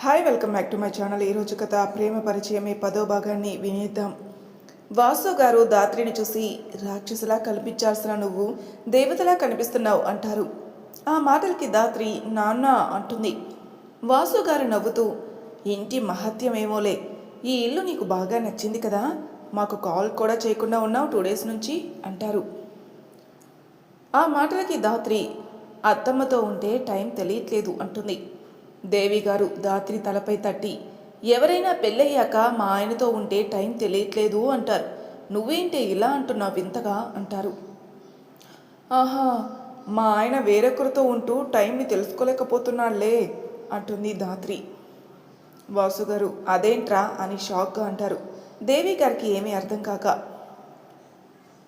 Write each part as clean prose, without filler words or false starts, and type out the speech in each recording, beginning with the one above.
Hi welcome back to my channel. ఈరోజు కథ ప్రేమ పరిచయమే 10వ భాగాన్ని వినేద్దాం. వాసు గారు దాత్రిని చూసి రాక్షసులా కనిపించాల్సిన నువ్వు దేవతలా కనిపిస్తున్నావు అంటారు. ఆ మాటలకి దాత్రి నాన్న అంటుంది. వాసు గారు నవ్వుతూ ఇంటి మహత్యమేమోలే, ఈ ఇల్లు నీకు బాగా నచ్చింది కదా, మాకు కాల్ కూడా చేయకుండా ఉన్నావు 2 డేస్ నుంచి అంటారు. ఆ మాటలకి దాత్రి అత్తమ్మతో ఉంటే టైం తెలియట్లేదు అంటుంది. దేవి గారు దాత్రి తలపై తట్టి ఎవరైనా పెళ్ళయ్యాక మా ఆయనతో ఉంటే టైం తెలియట్లేదు అంటారు, నువ్వేంటే ఇలా అంటున్నావు వింతగా అంటారు. ఆహా, మా ఆయన వేరొకరితో ఉంటూ టైంని తెలుసుకోలేకపోతున్నాళ్లే అంటుంది దాత్రి. వాసుగారు అదేంట్రా అని షాక్గా అంటారు. దేవి గారికి ఏమీ అర్థం కాక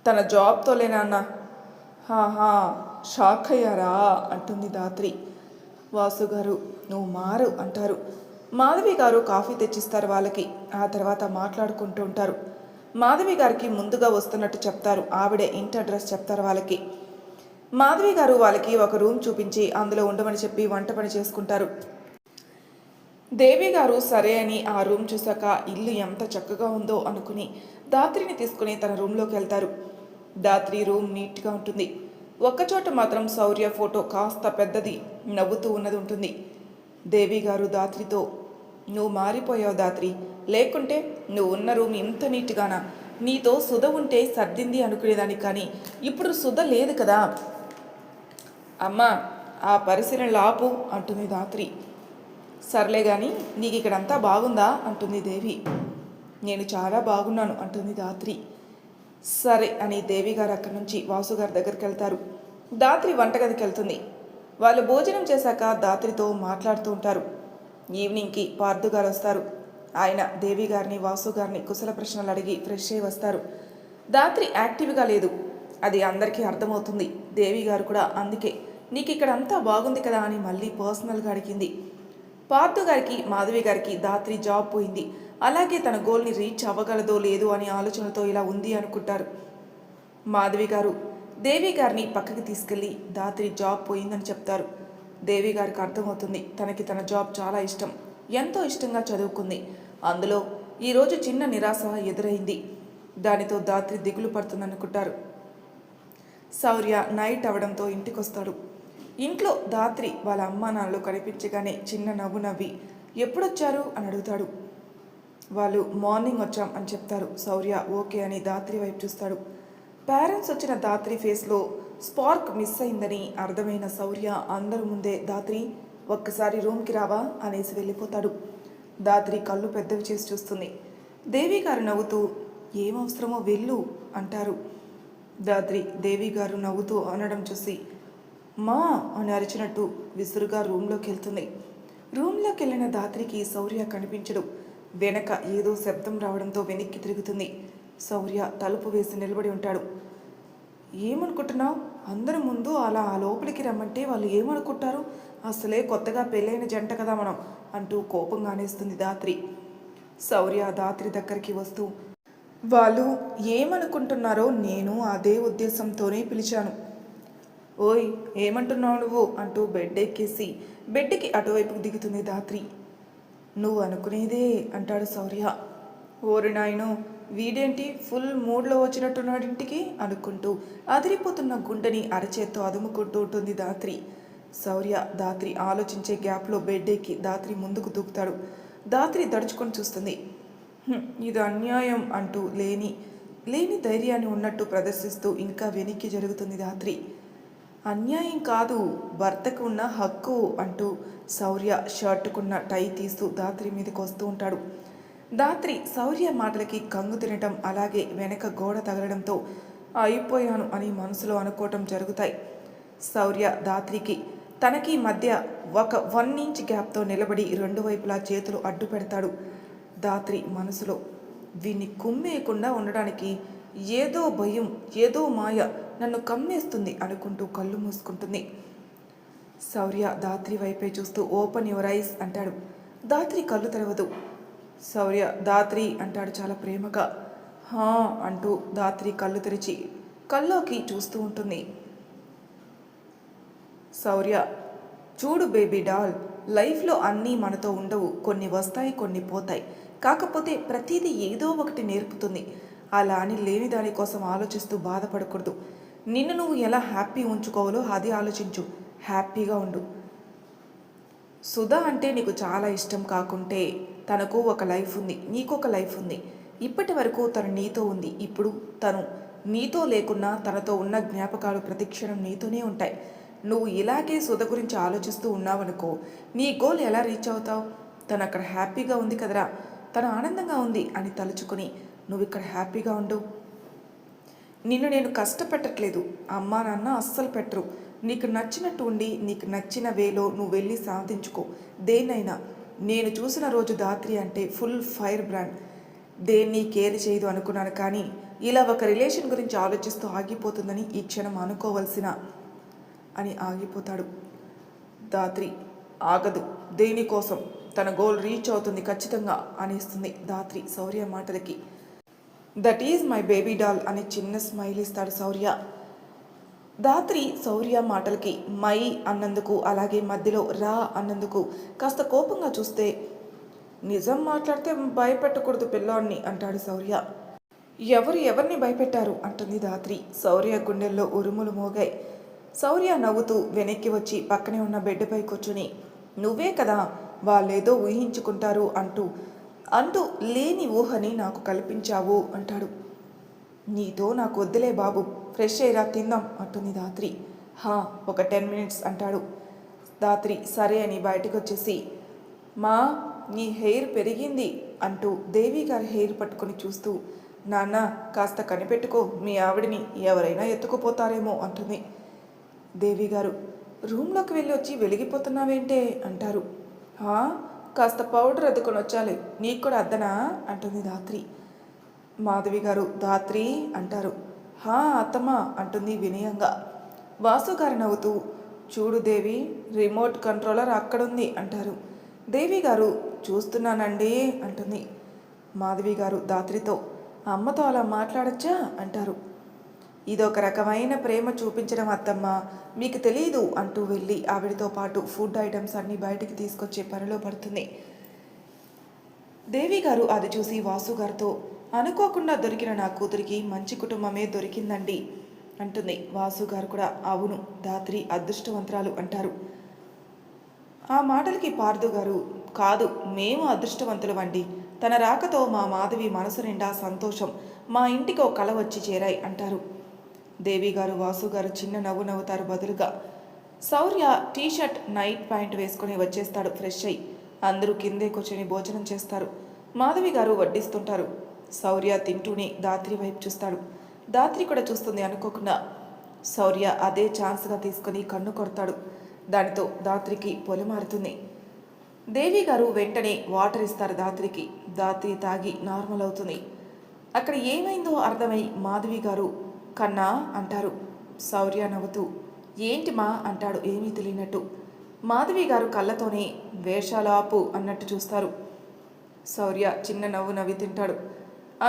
తన జాబ్తోలేనా అన్న హాహా షాక్ అయ్యారా అంటుంది దాత్రి. వాసుగారు నువ్వు మారు అంటారు. మాధవి గారు కాఫీ తెచ్చిస్తారు వాళ్ళకి. ఆ తర్వాత మాట్లాడుకుంటూ ఉంటారు. మాధవి గారికి ముందుగా వస్తున్నట్టు చెప్తారు. ఆవిడే ఇంటి అడ్రస్ చెప్తారు వాళ్ళకి. మాధవి గారు వాళ్ళకి ఒక రూమ్ చూపించి అందులో ఉండమని చెప్పి వంట పని చేసుకుంటారు. దేవి గారు సరే అని ఆ రూమ్ చూశాక ఇల్లు ఎంత చక్కగా ఉందో అనుకుని దాత్రిని తీసుకుని తన రూమ్లోకి వెళ్తారు. దాత్రి రూమ్ నీట్గా ఉంటుంది. ఒక్కచోట మాత్రం శౌర్య ఫోటో కాస్త పెద్దది నవ్వుతూ ఉన్నది ఉంటుంది. దేవి గారు దాత్రితో నువ్వు మారిపోయావు దాత్రి, లేకుంటే నువ్వు ఉన్న రూమ్ ఇంత నీట్గానా, నీతో సుధ ఉంటే సర్దింది అనుకునేదాన్ని, కానీ ఇప్పుడు సుధ లేదు కదా అమ్మా, ఆ పరిశీలనలు ఆపు అంటుంది దాత్రి. సర్లే కానీ నీకు ఇక్కడంతా బాగుందా అంటుంది దేవి. నేను చాలా బాగున్నాను అంటుంది దాత్రి. సరే అని దేవి గారు అక్కడి నుంచి వాసుగారి దగ్గరికి వెళ్తారు. దాత్రి వంటగదికి వెళ్తుంది. వాళ్ళు భోజనం చేశాక దాత్రితో మాట్లాడుతూ ఉంటారు. ఈవినింగ్కి పార్థు గారు వస్తారు. ఆయన దేవి గారిని వాసు గారిని కుశల ప్రశ్నలు అడిగి ఫ్రెష్ అయ్యి వస్తారు. దాత్రి యాక్టివ్గా లేదు, అది అందరికీ అర్థమవుతుంది. దేవి గారు కూడా అందుకే నీకు ఇక్కడ అంతా బాగుంది కదా అని మళ్ళీ పర్సనల్గా అడిగింది. పార్థు గారికి మాధవి గారికి దాత్రి జాబ్ పోయింది, అలాగే తన గోల్ని రీచ్ అవ్వగలదో లేదో అని ఆలోచనతో ఇలా ఉంది అనుకుంటారు. మాధవి గారు దేవి గారిని పక్కకి తీసుకెళ్ళి దాత్రి జాబ్ పోయిందని చెప్తారు. దేవి గారికి అర్థమవుతుంది తనకి తన జాబ్ చాలా ఇష్టం, ఎంతో ఇష్టంగా చదువుకుంది. అందులో ఈరోజు చిన్న నిరాశ ఎదురైంది. దానితో దాత్రి దిగులు పడుతుందనుకుంటారు. శౌర్య నైట్ అవడంతో ఇంటికొస్తాడు. ఇంట్లో దాత్రి వాళ్ళ అమ్మా నాన్నలు కనిపించగానే చిన్న నవ్వు నవ్వి ఎప్పుడొచ్చారు అని అడుగుతాడు. వాళ్ళు మార్నింగ్ వచ్చాం అని చెప్తారు. శౌర్య ఓకే అని దాత్రి వైపు చూస్తాడు. పేరెంట్స్ వచ్చిన దాత్రి ఫేస్లో స్పార్క్ మిస్ అయిందని అర్థమైన శౌర్య అందరి ముందే దాత్రి ఒక్కసారి రూమ్కి రావా అనేసి వెళ్ళిపోతాడు. దాత్రి కళ్ళు పెద్దవి చేసి చూస్తుంది. దేవి గారు నవ్వుతూ ఏమవసరమో వెళ్ళు అంటారు. దాత్రి దేవి గారు నవ్వుతూ అనడం చూసి మా అని అరిచినట్టు విసురుగా రూమ్లోకి వెళ్తుంది. రూమ్లోకి వెళ్ళిన దాత్రికి శౌర్య కనిపించడు. వెనక ఏదో శబ్దం రావడంతో వెనక్కి తిరుగుతుంది. శౌర్య తలుపు వేసి నిలబడి ఉంటాడు. ఏమనుకుంటున్నావు, అందరి ముందు అలా ఆ లోపలికి రమ్మంటే వాళ్ళు ఏమనుకుంటారు, అసలే కొత్తగా పెళ్ళైన జంట కదా మనం అంటూ కోపంగా అనేస్తుంది దాత్రి. శౌర్య దాత్రి దగ్గరికి వస్తూ వాళ్ళు ఏమనుకుంటున్నారో నేను అదే ఉద్దేశంతోనే పిలిచాను. ఓయ్ ఏమంటున్నావు నువ్వు అంటూ బెడ్ ఎక్కేసి బెడ్కి అటువైపుకు దిగుతుంది దాత్రి. నువ్వు అనుకునేదే అంటాడు శౌర్య. ఓరి నాయనో, వీడేంటి ఫుల్ మూడ్లో వచ్చినట్టున్నాడింటికి అనుకుంటూ అదిరిపోతున్న గుండెని అరచేత్తో అదుముకుంటూ ఉంటుంది దాత్రి. శౌర్య దాత్రి ఆలోచించే గ్యాప్లో బెడ్ ఎక్కి దాత్రి ముందుకు దూకుతాడు. దాత్రి దడుచుకొని చూస్తుంది. ఇది అన్యాయం అంటూ లేని ధైర్యాన్ని ఉన్నట్టు ప్రదర్శిస్తూ ఇంకా వెనక్కి జరుగుతుంది దాత్రి. అన్యాయం కాదు, భర్తకు ఉన్న హక్కు అంటూ శౌర్య షర్టుకున్న టై తీస్తూ దాత్రి మీదకి వస్తూ ఉంటాడు. దాత్రి శౌర్య మాటలకి కంగు తినటం, అలాగే వెనక గోడ తగలడంతో అయిపోయాను అని మనసులో అనుకోవటం జరుగుతాయి. శౌర్య దాత్రికి తనకి మధ్య ఒక 1 ఇంచ్ గ్యాప్తో నిలబడి 2 వైపులా చేతులు అడ్డు పెడతాడు. దాత్రి మనసులో వీన్ని కుమ్మేయకుండా ఉండడానికి ఏదో భయం, ఏదో మాయ నన్ను కమ్మేస్తుంది అనుకుంటూ కళ్ళు మూసుకుంటుంది. శౌర్య దాత్రి వైపే చూస్తూ ఓపెన్ యువర్ ఐస్ అంటాడు. దాత్రి కళ్ళు తెరవదు. శౌర్య దాత్రి అంటాడు చాలా ప్రేమగా. హా అంటూ దాత్రి కళ్ళు తెరిచి కల్లోకి చూస్తూ ఉంటుంది. శౌర్య చూడు బేబీ డాల్, లైఫ్లో అన్నీ మనతో ఉండవు, కొన్ని వస్తాయి కొన్ని పోతాయి. కాకపోతే ప్రతిదీ ఏదో ఒకటి నేర్పుతుంది. అలా అని లేని దానికోసం ఆలోచిస్తూ బాధపడకూడదు. నిన్ను నువ్వు ఎలా హ్యాపీ ఉంచుకోవాలో అది ఆలోచించు. హ్యాపీగా ఉండు. సుధా అంటే నీకు చాలా ఇష్టం కాకుంటే తనకు ఒక లైఫ్ ఉంది, నీకు ఒక లైఫ్ ఉంది. ఇప్పటి వరకు తను నీతో ఉంది. ఇప్పుడు తను నీతో లేకున్నా తనతో ఉన్న జ్ఞాపకాలు ప్రతిక్షణం నీతోనే ఉంటాయి. నువ్వు ఇలాగే సుధ గురించి ఆలోచిస్తూ ఉన్నావనుకో, నీ గోల్ ఎలా రీచ్ అవుతావు? తను అక్కడ హ్యాపీగా ఉంది కదరా, తను ఆనందంగా ఉంది అని తలుచుకొని నువ్వు ఇక్కడ హ్యాపీగా ఉండు. నిన్ను నేను కష్టపెట్టట్లేదు, అమ్మా నాన్న అస్సలు పెట్టరు. నీకు నచ్చినట్టు ఉండి నీకు నచ్చిన వేలో నువ్వు వెళ్ళి సాధించుకో దేన్నైనా. నేను చూసిన రోజు దాత్రి అంటే ఫుల్ ఫైర్ బ్రాండ్, దేన్ని కేర్ చేయదు అనుకున్నాను. కానీ ఇలా ఒక రిలేషన్ గురించి ఆలోచిస్తూ ఆగిపోతుందని ఈ క్షణం అనుకోవలసిన అని ఆగిపోతాడు. దాత్రి ఆగదు, దేనికోసం తన గోల్ రీచ్ అవుతుంది ఖచ్చితంగా అనేస్తుంది దాత్రి శౌర్య మాటలకి. That is my baby doll అని చిన్న స్మైల్ ఇస్తాడు శౌర్య. దాత్రి శౌర్య మాటలకి మై అన్నందుకు అలాగే మధ్యలో రా అన్నందుకు కాస్త కోపంగా చూస్తే, నిజం మాట్లాడితే భయపెట్టకూడదు పిల్లాన్ని అంటాడు శౌర్య. ఎవరిని భయపెట్టారు అంటుంది దాత్రి. శౌర్య గుండెల్లో ఉరుములు మోగాయి. శౌర్య నవ్వుతూ వెనక్కి వచ్చి పక్కనే ఉన్న బెడ్పై కూర్చుని, నువ్వే కదా వాళ్ళేదో ఊహించుకుంటారు అంటూ అంటూ లేని ఊహని నాకు కల్పించావు అంటాడు. నీతో నాకు వద్దులే బాబు, ఫ్రెష్ అయ్యిరా తిందాం అంటుంది దాత్రి. ఒక 10 మినిట్స్ అంటాడు. దాత్రి సరే అని బయటకు వచ్చేసి, మా నీ హెయిర్ పెరిగింది అంటూ దేవి గారి హెయిర్ పట్టుకొని చూస్తూ, నాన్న కాస్త కనిపెట్టుకో, మీ ఆవిడిని ఎవరైనా ఎత్తుకుపోతారేమో అంటుంది. దేవి గారు రూమ్లోకి వెళ్ళి వచ్చి వెలిగిపోతున్నావేంటే అంటారు. కాస్త పౌడర్ అద్దుకొని వచ్చాలి, నీకు కూడా అద్దనా అంటుంది దాత్రి. మాధవి గారు దాత్రి అంటారు. అత్తమ్మ అంటుంది వినయంగా. వాసు గారు నవ్వుతూ, చూడు దేవి, రిమోట్ కంట్రోలర్ అక్కడుంది అంటారు. దేవి గారు చూస్తున్నానండి అంటుంది. మాధవి గారు దాత్రితో, అమ్మతో అలా మాట్లాడచ్చా అంటారు. ఇదొక రకమైన ప్రేమ చూపించడం అత్తమ్మ, మీకు తెలియదు అంటూ వెళ్ళి ఆవిడతో పాటు ఫుడ్ ఐటమ్స్ అన్నీ బయటికి తీసుకొచ్చే పనిలో పడుతుంది. దేవి గారు అది చూసి వాసు గారితో, అనుకోకుండా దొరికిన నా కూతురికి మంచి కుటుంబమే దొరికిందండి అంటుంది. వాసు గారు కూడా అవును, దాత్రి అదృష్టవంతురాలు అంటారు. ఆ మాటలకి పార్దు గారు, కాదు మేము అదృష్టవంతులమండి, తన రాకతో మా మాధవి మనసు నిండా సంతోషం, మా ఇంటికి ఒక కళ వచ్చి చేరాయి అంటారు. దేవి గారు వాసు గారు చిన్న నవ్వు నవ్వుతారు. బదులుగా శౌర్య టీషర్ట్ నైట్ ప్యాంట్ వేసుకుని వచ్చేస్తాడు ఫ్రెష్ అయ్యి. అందరూ కిందే కూర్చొని భోజనం చేస్తారు. మాధవి గారు వడ్డిస్తుంటారు. శౌర్య తింటూనే దాత్రి వైపు చూస్తాడు. దాత్రి కూడా చూస్తుంది అనుకోకుండా. శౌర్య అదే ఛాన్స్గా తీసుకుని కన్ను కొడతాడు. దానితో దాత్రికి పొలిమారుతుంది. దేవి గారు వెంటనే వాటర్ ఇస్తారు దాత్రికి. దాత్రి తాగి నార్మల్ అవుతుంది. అక్కడ ఏమైందో అర్థమై మాధవి గారు కన్నా అంటారు. శౌర్య నవ్వుతూ ఏంటి మా అంటాడు ఏమీ తెలియనట్టు. మాధవి గారు కళ్ళతోనే వేషాలు ఆపు అన్నట్టు చూస్తారు. శౌర్య చిన్న నవ్వు నవ్వి తింటాడు.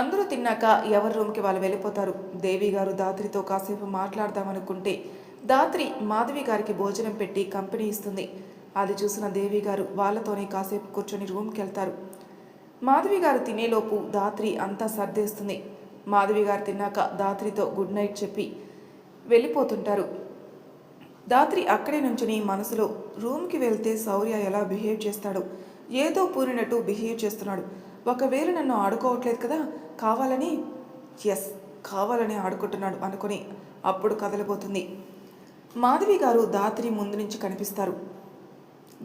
అందరూ తిన్నాక ఎవరి రూమ్కి వాళ్ళు వెళ్ళిపోతారు. దేవి గారు దాత్రితో కాసేపు మాట్లాడదామనుకుంటే దాత్రి మాధవి గారికి భోజనం పెట్టి కంపెనీ ఇస్తుంది. అది చూసిన దేవి గారు వాళ్ళతోనే కాసేపు కూర్చొని రూమ్కి వెళ్తారు. మాధవి గారు తినేలోపు దాత్రి అంతా సర్దేస్తుంది. మాధవి గారు తిన్నాక దాత్రితో గుడ్ నైట్ చెప్పి వెళ్ళిపోతుంటారు. దాత్రి అక్కడే నుంచుని మనసులో రూమ్కి వెళ్తే శౌర్య ఎలా బిహేవ్ చేస్తాడు, ఏదో పూరినట్టు బిహేవ్ చేస్తున్నాడు, ఒకవేళ నన్ను ఆడుకోవట్లేదు కదా, కావాలని ఆడుకుంటున్నాడు అనుకుని అప్పుడు కదలిపోతుంది. మాధవి గారు దాత్రి ముందు నుంచి కనిపిస్తారు.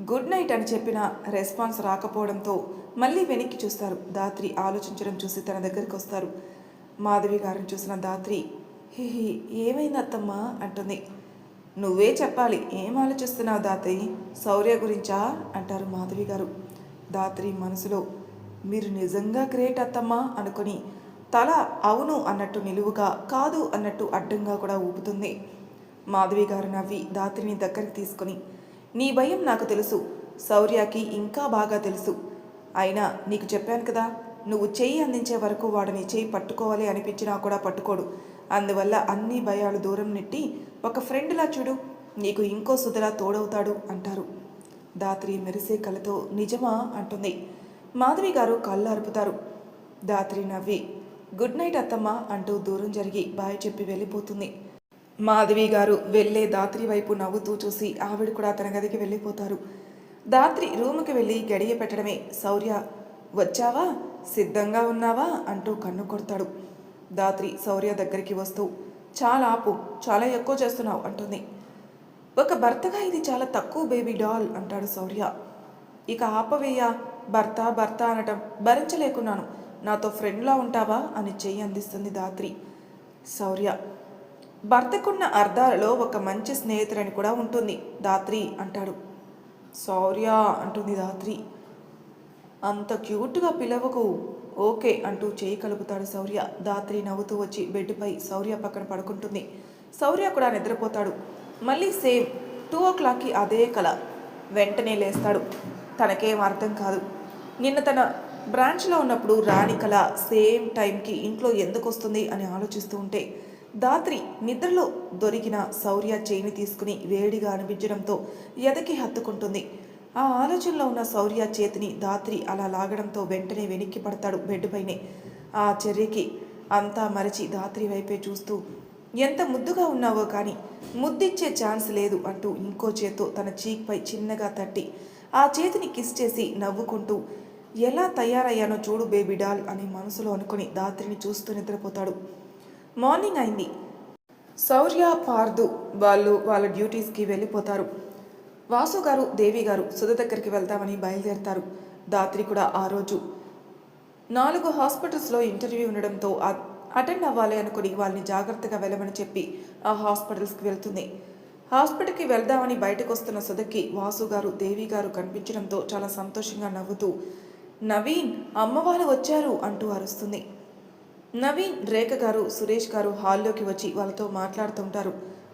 గుడ్ నైట్ అని చెప్పిన రెస్పాన్స్ రాకపోవడంతో మళ్ళీ వెనక్కి చూస్తారు. దాత్రి ఆలోచించడం చూసి తన దగ్గరికి వస్తారు. మాధవి గారిని చూసిన దాత్రి, ఏమైంది అత్తమ్మా అంటుంది. నువ్వే చెప్పాలి, ఏం ఆలోచిస్తున్నావు దాత్రి, శౌర్య గురించా అంటారు మాధవి గారు. దాత్రి మనసులో మీరు నిజంగా గ్రేట్ అత్తమ్మా అనుకుని తల అవును అన్నట్టు నిలువుగా, కాదు అన్నట్టు అడ్డంగా కూడా ఊపుతుంది. మాధవి గారు నవ్వి దాత్రిని దగ్గరికి తీసుకుని, నీ భయం నాకు తెలుసు, శౌర్యకి ఇంకా బాగా తెలుసు. అయినా నీకు చెప్పాను కదా, నువ్వు చెయ్యి అందించే వరకు వాడిని చెయ్యి పట్టుకోవాలి అనిపించినా కూడా పట్టుకోడు. అందువల్ల అన్ని భయాలు దూరం నెట్టి ఒక ఫ్రెండ్లా చూడు, నీకు ఇంకో సుధలా తోడవుతాడు అంటారు. దాత్రి మెరిసే కళ్ళతో నిజమా అంటుంది. మాధవి గారు కళ్ళు అరుపుతారు. దాత్రి నవ్వి గుడ్ నైట్ అత్తమ్మ అంటూ దూరం జరిగి బాయ్ చెప్పి వెళ్ళిపోతుంది. మాధవి గారు వెళ్ళే దాత్రి వైపు నవ్వుతూ చూసి ఆవిడ కూడా తన గదికి వెళ్ళిపోతారు. దాత్రి రూముకి వెళ్ళి గడియ పెట్టడమే శౌర్య వచ్చావా, సిద్ధంగా ఉన్నావా అంటూ కన్ను కొడతాడు. దాత్రి శౌర్య దగ్గరికి వస్తూ చాలా ఆపు, చాలా ఎక్కువ చేస్తున్నావు అంటుంది. ఒక భర్తగా ఇది చాలా తక్కువ బేబీ డాల్ అంటాడు శౌర్య. ఇక ఆపవేయ్యా, భర్త భర్త అనటం భరించలేకున్నాను, నాతో ఫ్రెండ్లా ఉంటావా అని చెయ్యి అందిస్తుంది దాత్రి. శౌర్య భర్తకున్న అర్థాలలో ఒక మంచి స్నేహితురని కూడా ఉంటుంది దాత్రి అంటాడు. శౌర్య అంటుంది దాత్రి. అంత క్యూట్గా పిలవకు, ఓకే అంటూ చేయి కలుపుతాడు శౌర్య. దాత్రి నవ్వుతూ వచ్చి బెడ్పై శౌర్య పక్కన పడుకుంటుంది. శౌర్య కూడా నిద్రపోతాడు. మళ్ళీ సేమ్ 2 o'clockకి అదే కల. వెంటనే లేస్తాడు. తనకేం అర్థం కాదు. నిన్న తన బ్రాంచ్లో ఉన్నప్పుడు రాణి కల సేమ్ టైంకి ఇంట్లో ఎందుకు వస్తుంది అని ఆలోచిస్తూ ఉంటే దాత్రి నిద్రలో దొరికిన శౌర్య చేయిని తీసుకుని వేడిగా అనిపించడంతో ఎదకి హత్తుకుంటుంది. ఆ ఆలోచనలో ఉన్న శౌర్య చేతిని దాత్రి అలా లాగడంతో వెంటనే వెనక్కి పడతాడు బెడ్పైనే. ఆ చర్యకి అంతా మరచి దాత్రి వైపే చూస్తూ ఎంత ముద్దుగా ఉన్నావో కానీ ముద్దిచ్చే ఛాన్స్ లేదు అంటూ ఇంకో చేత్తో తన చీక్పై చిన్నగా తట్టి ఆ చేతిని కిస్ చేసి నవ్వుకుంటూ ఎలా తయారయ్యానో చూడు బేబీ డాల్ అని మనసులో అనుకుని దాత్రిని చూస్తూ నిద్రపోతాడు. మార్నింగ్ అయింది. శౌర్య పార్దు వాళ్ళ డ్యూటీస్కి వెళ్ళిపోతారు. వాసు గారు దేవి గారు సుధ దగ్గరికి వెళ్దామని బయలుదేరతారు. దాత్రి కూడా ఆ రోజు 4 హాస్పిటల్స్లో ఇంటర్వ్యూ ఉండడంతో అటెండ్ అవ్వాలి అనుకుని వాళ్ళని జాగ్రత్తగా వెళ్ళమని చెప్పి ఆ హాస్పిటల్స్కి వెళ్తుంది. హాస్పిటల్కి వెళ్దామని బయటకు వస్తున్న సుధకి వాసు గారు దేవి గారు కనిపించడంతో చాలా సంతోషంగా నవ్వుతూ నవీన్, అమ్మవారు వచ్చారు అంటూ అరుస్తుంది. నవీన్, రేఖ గారు, సురేష్ గారు హాల్లోకి వచ్చి వాళ్ళతో మాట్లాడుతుంటారు.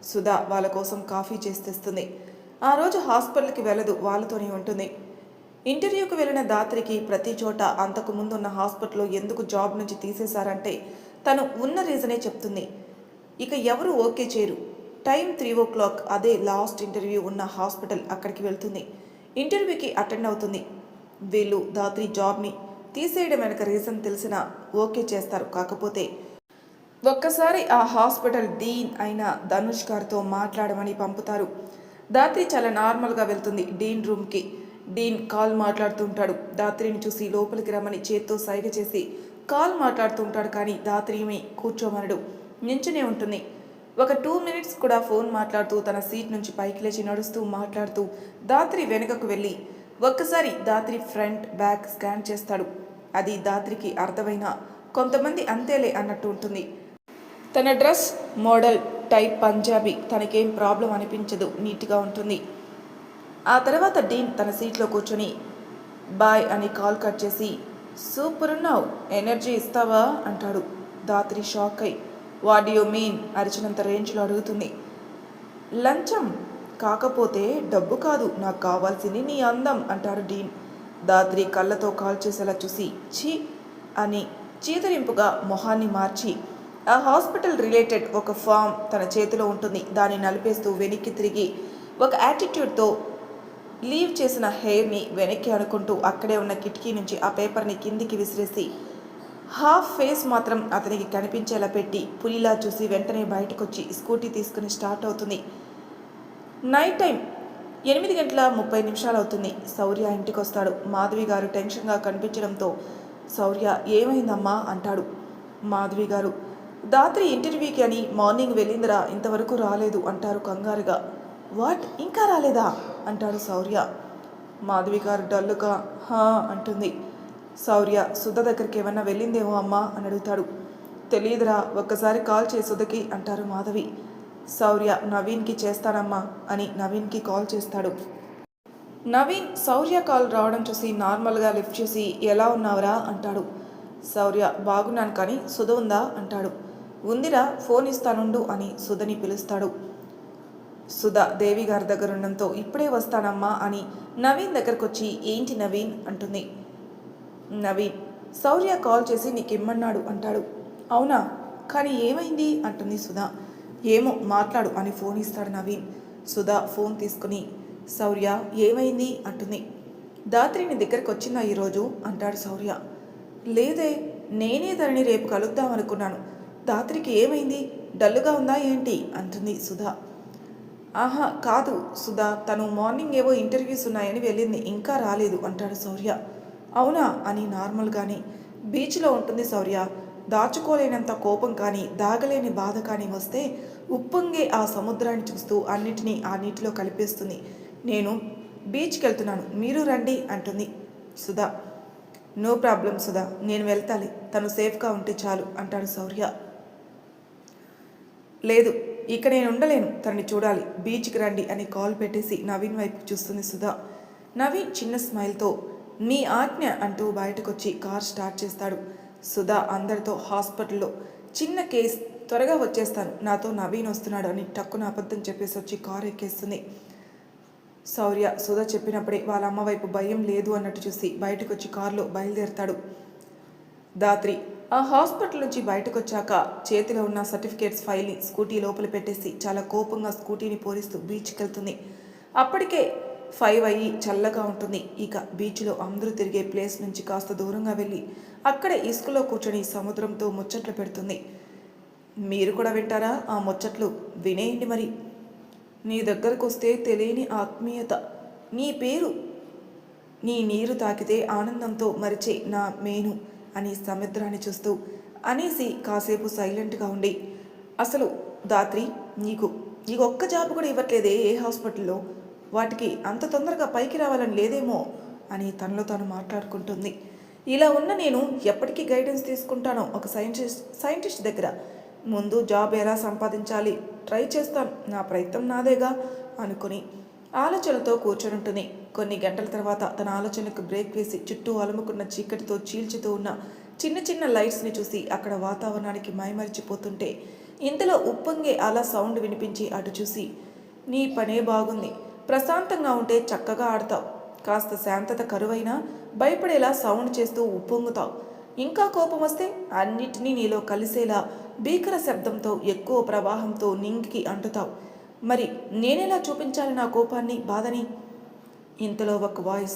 సుధా వాళ్ళ కోసం కాఫీ చేసి తెస్తుంది. ఆ రోజు హాస్పిటల్కి వెళ్ళదు, వాళ్ళతోనే ఉంటుంది. ఇంటర్వ్యూకి వెళ్ళిన దాత్రికి ప్రతి చోట అంతకు ముందున్న హాస్పిటల్లో ఎందుకు జాబ్ నుంచి తీసేశారంటే తను ఉన్న రీజనే చెప్తుంది. ఇక ఎవరు ఓకే చేయరు. టైం 3 o'clock, అదే లాస్ట్ ఇంటర్వ్యూ ఉన్న హాస్పిటల్. అక్కడికి వెళ్తుంది. ఇంటర్వ్యూకి అటెండ్ అవుతుంది. వీళ్ళు దాత్రి జాబ్ని తీసేయడం వెనక రీజన్ తెలిసినా ఓకే చేస్తారు. కాకపోతే ఒక్కసారి ఆ హాస్పిటల్ డీన్ అయిన ధనుష్ గారితో మాట్లాడమని పంపుతారు. దాత్రి చాలా నార్మల్గా వెళ్తుంది డీన్ రూమ్కి. డీన్ కాల్ మాట్లాడుతుంటాడు. దాత్రిని చూసి లోపలికి రమ్మని చేత్తో సైగ చేసి కాల్ మాట్లాడుతుంటాడు. కానీ దాత్రి ఏమీ కూర్చోమనడు, నించునే ఉంటుంది. ఒక 2 minutes కూడా ఫోన్ మాట్లాడుతూ తన సీట్ నుంచి పైకి లేచి నడుస్తూ మాట్లాడుతూ దాత్రి వెనుకకు వెళ్ళి ఒక్కసారి దాత్రి ఫ్రంట్ బ్యాక్ స్కాన్ చేస్తాడు. అది దాత్రికి అర్థమైన కొంతమంది అంతేలే అన్నట్టు ఉంటుంది. తన డ్రెస్ మోడల్ టైప్ పంజాబీ, తనకేం ప్రాబ్లం అనిపించదు, నీట్గా ఉంటుంది. ఆ తర్వాత డీన్ తన సీట్లో కూర్చొని బాయ్ అని కాల్ కట్ చేసి సూపర్ ఉన్నావు, ఎనర్జీ ఇస్తావా అంటాడు. దాత్రి షాక్ అయి వాట్ యు మీన్ అరిచినంత రేంజ్లో అడుగుతుంది. లంచం కాకపోతే డబ్బు కాదు, నాకు కావాల్సింది నీ అందం అంటాడు డీన్. దాత్రి కళ్ళతో కాల్ చేసేలా చూసి ఛీ అని చీదరింపుగా మొహాన్ని మార్చి ఆ హాస్పిటల్ రిలేటెడ్ ఒక ఫామ్ తన చేతిలో ఉంటుంది. దాన్ని నలిపేస్తూ వెనక్కి తిరిగి ఒక యాటిట్యూడ్తో లీవ్ చేసిన హెయిర్ని వెనక్కి అనుకుంటూ అక్కడే ఉన్న కిటికీ నుంచి ఆ పేపర్ని కిందికి విసిరేసి హాఫ్ ఫేస్ మాత్రం అతనికి కనిపించేలా పెట్టి పులిలా చూసి వెంటనే బయటకొచ్చి స్కూటీ తీసుకుని స్టార్ట్ అవుతుంది. నైట్ టైం 8:30 అవుతుంది. శౌర్య ఇంటికి వస్తాడు. మాధవి గారు టెన్షన్గా కనిపించడంతో శౌర్య ఏమైందమ్మా అంటాడు. మాధవి గారు దాత్రి ఇంటర్వ్యూకి అని మార్నింగ్ వెళ్ళిందిరా, ఇంతవరకు రాలేదు అంటారు కంగారుగా. వాట్, ఇంకా రాలేదా అంటాడు శౌర్య. మాధవి గారు డల్లుగా హా అంటుంది. శౌర్య సుధ దగ్గరికి ఏమన్నా వెళ్ళిందేమో అమ్మా అని అడుగుతాడు. తెలియదురా, ఒక్కసారి కాల్ చేయి సుధకి అంటారు మాధవి. శౌర్య నవీన్కి చేస్తానమ్మా అని నవీన్కి కాల్ చేస్తాడు. నవీన్ శౌర్య కాల్ రావడం చూసి నార్మల్గా లిఫ్ట్ చేసి ఎలా ఉన్నావురా అంటాడు. శౌర్య బాగున్నాను కానీ సుధ ఉందా అంటాడు. ఉందిరా, ఫోన్ ఇస్తానుండు అని సుధని పిలుస్తాడు. సుధ దేవి గారి దగ్గర ఉండడంతో ఇప్పుడే వస్తానమ్మా అని నవీన్ దగ్గరకు వచ్చి ఏంటి నవీన్ అంటుంది. నవీన్ శౌర్య కాల్ చేసి నీకు ఇమ్మన్నాడు అంటాడు. అవునా, కానీ ఏమైంది అంటుంది సుధ. ఏమో మాట్లాడు అని ఫోన్ ఇస్తాడు నవీన్. సుధ ఫోన్ తీసుకుని శౌర్య ఏమైంది అంటుంది. దాత్రిని దగ్గరకు వచ్చిందా ఈరోజు అంటాడు శౌర్య. లేదే, నేనే తనని రేపు కలుద్దాం అనుకున్నాను. దాత్రికి ఏమైంది, డల్లుగా ఉందా ఏంటి అంటుంది సుధా. ఆహా కాదు సుధా, తను మార్నింగ్ ఏవో ఇంటర్వ్యూస్ ఉన్నాయని వెళ్ళింది, ఇంకా రాలేదు అంటాడు శౌర్య. అవునా అని నార్మల్గానే. బీచ్లో ఉంటుంది శౌర్య. దాచుకోలేనంత కోపం కానీ దాగలేని బాధ కానీ వస్తే ఉప్పొంగే ఆ సముద్రాన్ని చూస్తూ అన్నిటినీ ఆ నీటిలో కలిపేస్తుంది. నేను బీచ్కి వెళ్తున్నాను, మీరు రండి అంటుంది సుధా. నో ప్రాబ్లం సుధా, నేను వెళ్తాలి, తను సేఫ్గా ఉంటే చాలు అంటాడు శౌర్య. లేదు, ఇక నేను ఉండలేను, తనని చూడాలి, బీచ్కి రండి అని కాల్ పెట్టేసి నవీన్ వైపు చూస్తుంది సుధా. నవీన్ చిన్న స్మైల్తో మీ ఆజ్ఞ అంటూ బయటకొచ్చి కార్ స్టార్ట్ చేస్తాడు. సుధా అందరితో హాస్పిటల్లో చిన్న కేస్, త్వరగా వచ్చేస్తాను, నాతో నవీన్ వస్తున్నాడు అని టక్కున అబద్ధం చెప్పేసి వచ్చి కారు ఎక్కేస్తుంది. శౌర్య సుధా చెప్పినప్పుడే వాళ్ళ అమ్మ వైపు భయం లేదు అన్నట్టు చూసి బయటకు వచ్చి కారులో బయలుదేరతాడు. దాత్రి ఆ హాస్పిటల్ నుంచి బయటకు వచ్చాక చేతిలో ఉన్న సర్టిఫికేట్స్ ఫైల్ని స్కూటీ లోపల పెట్టేసి చాలా కోపంగా స్కూటీని పోరిస్తూ బీచ్కి వెళ్తుంది. అప్పటికే 5 అయ్యి చల్లగా ఉంటుంది. ఇక బీచ్లో అందరూ తిరిగే ప్లేస్ నుంచి కాస్త దూరంగా వెళ్ళి అక్కడే ఇసుకలో కూర్చొని సముద్రంతో ముచ్చట్లు పెడుతుంది. మీరు కూడా వింటారా ఆ ముచ్చట్లు? వినేయండి మరి. నీ దగ్గరకు వస్తే తెలియని ఆత్మీయత, నీ పేరు, నీ నీరు తాకితే ఆనందంతో మరిచే నా మేను అని సముద్రాన్ని చూస్తూ అనేసి కాసేపు సైలెంట్గా ఉండి, అసలు దాత్రి నీకు ఒక్క జాబ్ కూడా ఇవ్వట్లేదే ఏ హాస్పిటల్లో, వాటికి అంత తొందరగా పైకి రావాలని లేదేమో అని తనలో తాను మాట్లాడుకుంటుంది. ఇలా ఉన్న నేను ఎప్పటికీ గైడెన్స్ తీసుకుంటానో ఒక సైంటిస్ట్ దగ్గర. ముందు జాబ్ ఎలా సంపాదించాలి ట్రై చేస్తాను, నా ప్రయత్నం నాదేగా అనుకుని ఆలోచనలతో కూర్చొని ఉంటుంది. కొన్ని గంటల తర్వాత తన ఆలోచనకు బ్రేక్ వేసి చుట్టూ అలుముకున్న చీకటితో చీల్చుతూ ఉన్న చిన్న చిన్న లైట్స్ని చూసి అక్కడ వాతావరణానికి మైమరిచిపోతుంటే ఇంతలో ఉప్పొంగే అలా సౌండ్ వినిపించి అటు చూసి, నీ పనే బాగుంది, ప్రశాంతంగా ఉంటే చక్కగా ఆడతావు, కాస్త శాంతత కరువైనా భయపడేలా సౌండ్ చేస్తూ ఉప్పొంగుతావు, ఇంకా కోపం వస్తే అన్నిటినీ నీలో కలిసేలా భీకర శబ్దంతో ఎక్కువ ప్రవాహంతో నింగికి అంటుతావు. మరి నేనెలా చూపించాలి నా కోపాన్ని బాధని? ఇంతలో ఒక వాయిస్,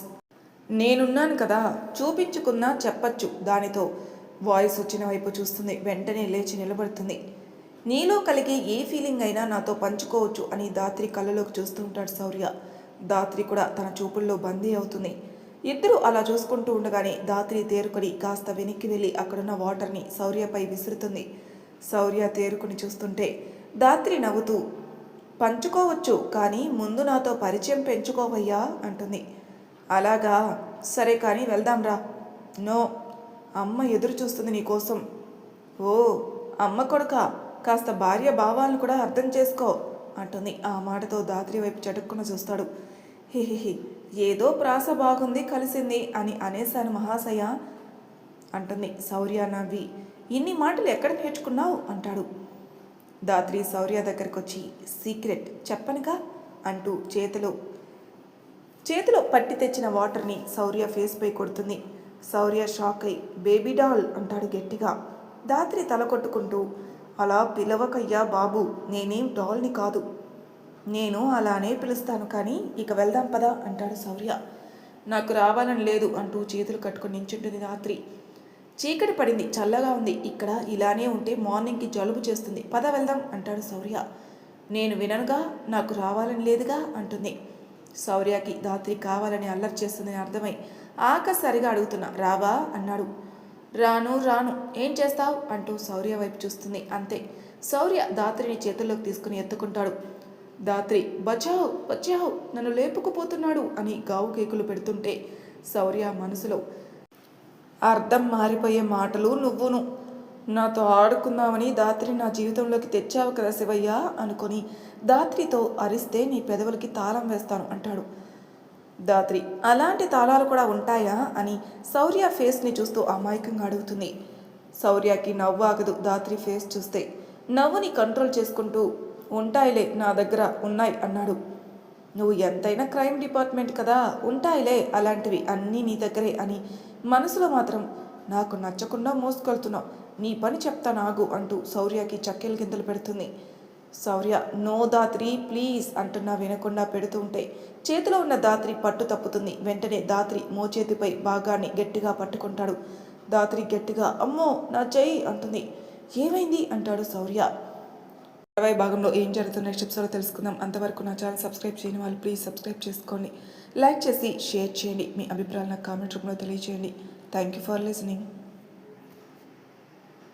నేనున్నాను కదా, చూపించుకున్నా చెప్పచ్చు దానితో. వాయిస్ వచ్చిన వైపు చూస్తుంది. వెంటనే లేచి నిలబడుతుంది. నీలో కలిగే ఏ ఫీలింగ్ అయినా నాతో పంచుకోవచ్చు అని దాత్రి కళ్ళలోకి చూస్తూ ఉంటాడు శౌర్య. దాత్రి కూడా తన చూపుల్లో బందీ అవుతుంది. ఇద్దరూ అలా చూసుకుంటూ ఉండగానే దాత్రి తేరుకొని కాస్త వెనక్కి వెళ్ళి అక్కడున్న వాటర్ని శౌర్యపై విసురుతుంది. శౌర్య తేరుకుని చూస్తుంటే దాత్రి నవ్వుతూ, పంచుకోవచ్చు కానీ ముందు నాతో పరిచయం పెంచుకోవయ్యా అంటుంది. అలాగా, సరే కానీ వెళ్దాంరా. నో, అమ్మ ఎదురు చూస్తుంది నీకోసం. ఓ అమ్మ కొడుక, కాస్త భార్య భావాలను కూడా అర్థం చేసుకో అంటుంది. ఆ మాటతో దాత్రి వైపు చటుక్కున చూస్తాడు. హిహిహి, ఏదో ప్రాస బాగుంది కలిసింది అని అనేశాను మహాశయ అంటుంది. శౌర్య నవ్వి, ఇన్ని మాటలు ఎక్కడ నేర్చుకున్నావు అంటాడు. దాత్రి శౌర్య దగ్గరకు వచ్చి, సీక్రెట్ చెప్పనుగా అంటూ చేతిలో పట్టి తెచ్చిన వాటర్ని శౌర్య ఫేస్పై కొడుతుంది. శౌర్య షాక్ అయి, బేబీ డాల్ అంటాడు గట్టిగా. దాత్రి తల కొట్టుకుంటూ, అలా పిలవకయ్యా బాబు, నేనేం డాల్ని కాదు, నేను అలానే పిలుస్తాను కానీ ఇక వెళ్దాం పదా అంటాడు శౌర్య. నాకు రావాలని లేదు అంటూ చేతులు కట్టుకుని నించుంటుంది దాత్రి. చీకటి పడింది, చల్లగా ఉంది, ఇక్కడ ఇలానే ఉంటే మార్నింగ్కి జలుబు చేస్తుంది, పద వెళ్దాం అంటాడు శౌర్య. నేను విననుగా, నాకు రావాలని లేదుగా అంటుంది. శౌర్యకి దాత్రి కావాలని అల్లరి చేస్తుందని అర్థమై ఆకసరిగా అడుగుతున్నా, రావా అన్నాడు. రాను రాను, ఏం చేస్తావు అంటూ శౌర్య వైపు చూస్తుంది. అంతే. శౌర్య దాత్రిని చేతుల్లోకి తీసుకుని ఎత్తుకుంటాడు. దాత్రి, బచావ్ బచావ్, నన్ను లేపుకుపోతున్నాడు అని గావు కేకులు పెడుతుంటే శౌర్య మనసులో, అర్థం మారిపోయే మాటలు నువ్వును, నాతో ఆడుకుందామని దాత్రి నా జీవితంలోకి తెచ్చావు కదా శివయ్య అనుకొని దాత్రితో అరిస్తే నీ పెదవులకి తాళం వేస్తాను అంటాడు. దాత్రి, అలాంటి తాళాలు కూడా ఉంటాయా అని శౌర్య ఫేస్ని చూస్తూ అమాయకంగా అడుగుతుంది. శౌర్యకి నవ్వు ఆగదు దాత్రి ఫేస్ చూస్తే. నవ్వుని కంట్రోల్ చేసుకుంటూ, ఉంటాయిలే, నా దగ్గర ఉన్నాయి అన్నాడు. నువ్వు ఎంతైనా క్రైమ్ డిపార్ట్మెంట్ కదా, ఉంటాయిలే అలాంటివి అన్నీ నీ దగ్గరే అని మనసులో మాత్రం, నాకు నచ్చకుండా మోసుకెళ్తున్నావు, నీ పని చెప్తా నాగు అంటూ శౌర్యకి చక్కెల గింతలు పెడుతుంది. శౌర్య, నో దాత్రి ప్లీజ్ అంటున్నా వినకుండా పెడుతూ ఉంటే చేతిలో ఉన్న దాత్రి పట్టు తప్పుతుంది. వెంటనే దాత్రి మోచేతిపై భాగాన్ని గట్టిగా పట్టుకుంటాడు. దాత్రి గట్టిగా అమ్మో నా చెయ్యి అంటుంది. ఏమైంది అంటాడు శౌర్య. 20 భాగంలో ఏం జరుగుతుందో నెక్స్ట్ ఎపిసోడ్లో తెలుసుకుందాం. అంతవరకు నా ఛానల్ సబ్స్క్రైబ్ చేయని వాళ్ళు ప్లీజ్ సబ్స్క్రైబ్ చేసుకోండి. లైక్ చేసి షేర్ చేయండి. మీ అభిప్రాయాలను కామెంట్ రూపంలో తెలియజేయండి. Thank you for listening.